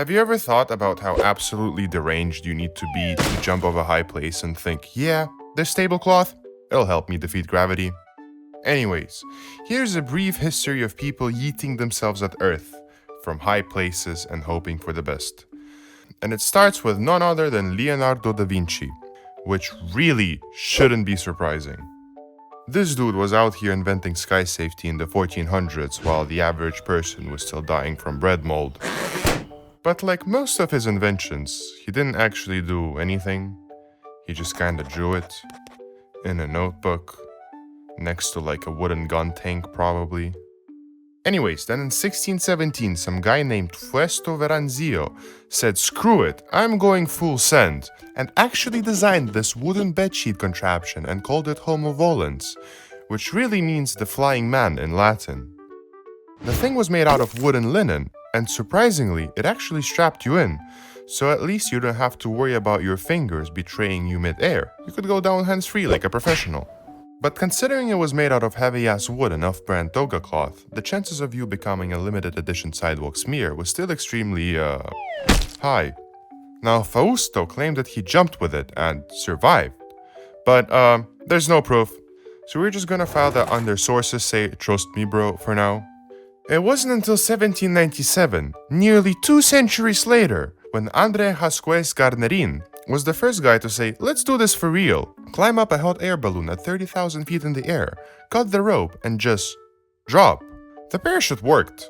Have you ever thought about how absolutely deranged you need to be to jump off a high place and think, yeah, this tablecloth, it'll help me defeat gravity? Anyways, here's a brief history of people yeeting themselves at Earth from high places and hoping for the best. And it starts with none other than Leonardo da Vinci, which really shouldn't be surprising. This dude was out here inventing sky safety in the 1400s while the average person was still dying from bread mold. But like most of his inventions, he didn't actually do anything. He just kinda drew it in a notebook next to like a wooden gun tank probably. Anyways, then in 1617, some guy named Fuesto Veranzio said, screw it, I'm going full send, and actually designed this wooden bedsheet contraption and called it Homovolins, which really means the flying man in Latin. The thing was made out of wood and linen, and surprisingly, it actually strapped you in, so at least you don't have to worry about your fingers betraying you mid-air. You could go down hands-free like a professional. But considering it was made out of heavy-ass wood and off-brand toga cloth, the chances of you becoming a limited edition sidewalk smear was still extremely, high. Now, Fausto claimed that he jumped with it and survived. But, there's no proof. So we're just gonna file that under sources say, trust me bro, for now. It wasn't until 1797, nearly 2 centuries later, when André Jasquez Garnerin was the first guy to say, let's do this for real. Climb up a hot air balloon at 30,000 feet in the air, cut the rope, and just drop. The parachute worked.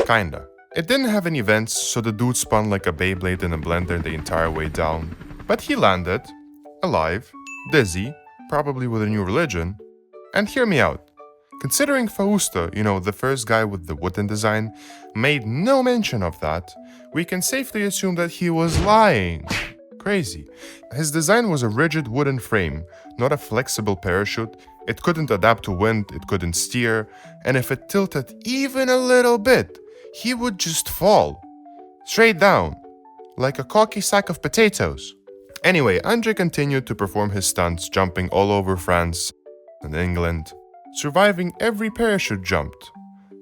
Kinda. It didn't have any vents, so the dude spun like a Beyblade in a blender the entire way down. But he landed, alive, dizzy, probably with a new religion. And hear me out. Considering Fausto, the first guy with the wooden design, made no mention of that, we can safely assume that he was lying. Crazy. His design was a rigid wooden frame, not a flexible parachute. It couldn't adapt to wind, it couldn't steer, and if it tilted even a little bit, he would just fall. Straight down, like a cocky sack of potatoes. Anyway, Andre continued to perform his stunts, jumping all over France and England, surviving every parachute jumped.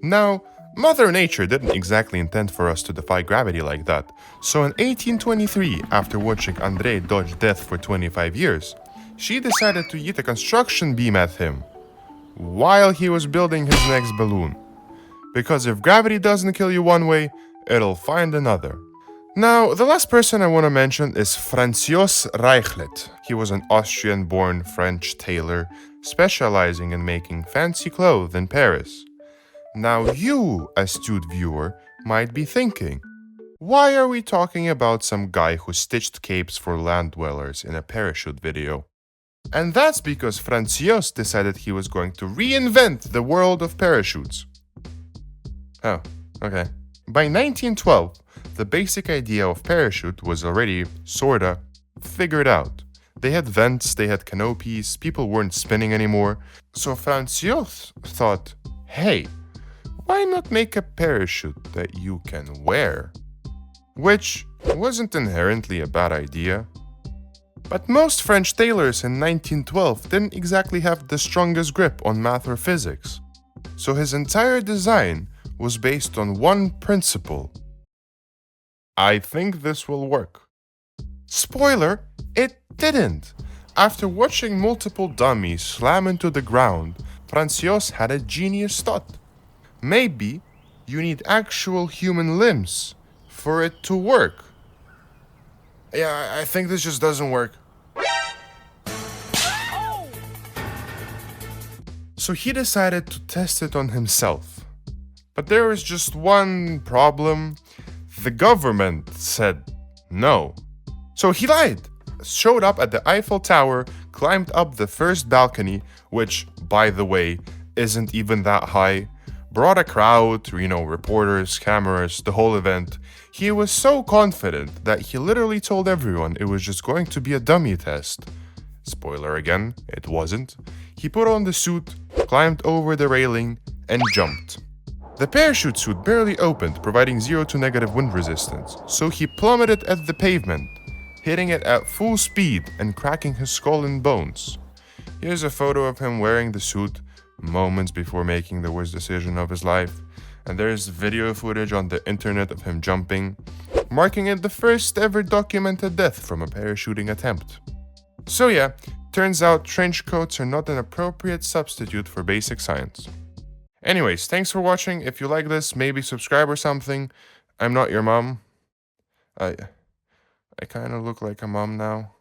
Now, Mother Nature didn't exactly intend for us to defy gravity like that, so in 1823, after watching André dodge death for 25 years, she decided to yeet a construction beam at him while he was building his next balloon. Because if gravity doesn't kill you one way, it'll find another. Now, the last person I want to mention is Francios Reichlet. He was an Austrian-born French tailor specializing in making fancy clothes in Paris. Now you, astute viewer, might be thinking, why are we talking about some guy who stitched capes for land dwellers in a parachute video? And that's because Francios decided he was going to reinvent the world of parachutes. Oh, okay. By 1912, the basic idea of parachute was already, sorta, figured out. They had vents, they had canopies, people weren't spinning anymore. So Francios thought, hey, why not make a parachute that you can wear? Which wasn't inherently a bad idea. But most French tailors in 1912 didn't exactly have the strongest grip on math or physics. So his entire design was based on one principle. I think this will work. Spoiler, it didn't. After watching multiple dummies slam into the ground, Francios had a genius thought. Maybe you need actual human limbs for it to work. Yeah, I think this just doesn't work. So he decided to test it on himself. But there was just one problem. The government said no. So he lied, showed up at the Eiffel Tower, climbed up the first balcony, which, by the way, isn't even that high, brought a crowd, reporters, cameras, the whole event. He was so confident that he literally told everyone it was just going to be a dummy test. Spoiler again, it wasn't. He put on the suit, climbed over the railing, and jumped. The parachute suit barely opened, providing 0 to negative wind resistance, so he plummeted at the pavement, hitting it at full speed and cracking his skull and bones. Here's a photo of him wearing the suit moments before making the worst decision of his life, and there's video footage on the internet of him jumping. marking it the first ever documented death from a parachuting attempt. So yeah, turns out trench coats are not an appropriate substitute for basic science. Anyways, thanks for watching. If you like this, maybe subscribe or something. I'm not your mom. I kind of look like a mom now.